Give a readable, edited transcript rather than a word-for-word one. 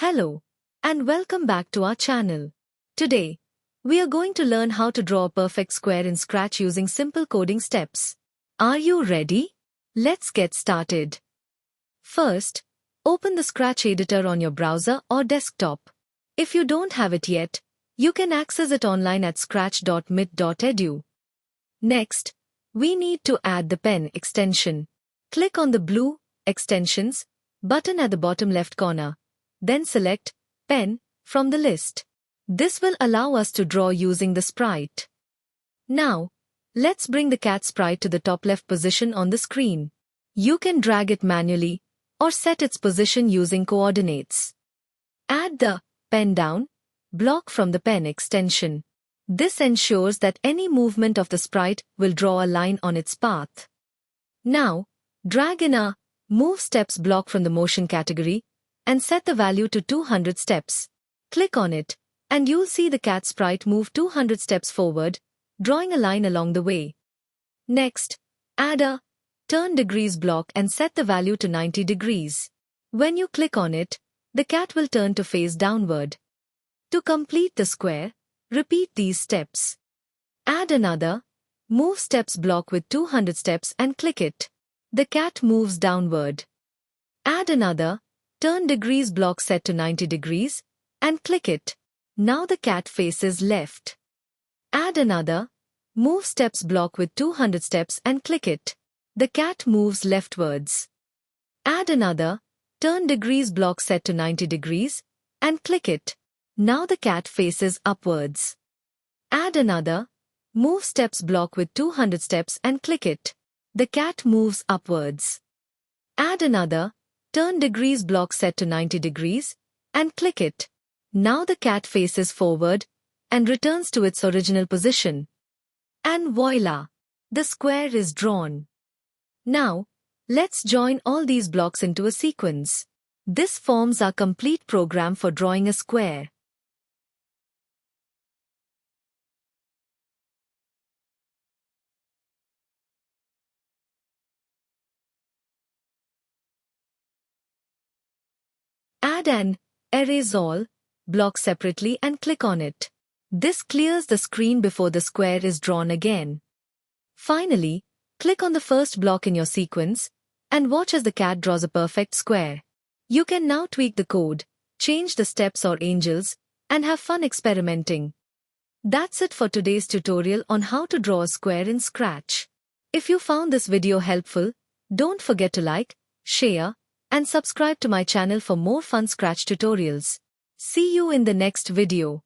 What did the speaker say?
Hello, and welcome back to our channel. Today, we are going to learn how to draw a perfect square in Scratch using simple coding steps. Are you ready? Let's get started. First, open the Scratch editor on your browser or desktop. If you don't have it yet, you can access it online at scratch.mit.edu. Next, we need to add the pen extension. Click on the blue Extensions button at the bottom left corner. Then select Pen from the list. This will allow us to draw using the sprite. Now, let's bring the cat sprite to the top left position on the screen. You can drag it manually or set its position using coordinates. Add the Pen Down block from the pen extension. This ensures that any movement of the sprite will draw a line on its path. Now, drag in a Move Steps block from the Motion category and set the value to 200 steps. Click on it, and you'll see the cat sprite move 200 steps forward, drawing a line along the way. Next, add a Turn Degrees block and set the value to 90 degrees. When you click on it, the cat will turn to face downward. To complete the square, repeat these steps. Add another Move Steps block with 200 steps and click it. The cat moves downward. Add another Turn Degrees block set to 90 degrees and click it. Now the cat faces left. Add another Move Steps block with 200 steps and click it. The cat moves leftwards. Add another Turn Degrees block set to 90 degrees and click it. Now the cat faces upwards. Add another Move Steps block with 200 steps and click it. The cat moves upwards. Add another Turn Degrees block set to 90 degrees and click it. Now the cat faces forward and returns to its original position. And voila! The square is drawn. Now, let's join all these blocks into a sequence. This forms our complete program for drawing a square. Add an Erase All block separately and click on it. This clears the screen before the square is drawn again. Finally, click on the first block in your sequence and watch as the cat draws a perfect square. You can now tweak the code, change the steps or angles, and have fun experimenting. That's it for today's tutorial on how to draw a square in Scratch. If you found this video helpful, don't forget to like, share, and subscribe to my channel for more fun Scratch tutorials. See you in the next video.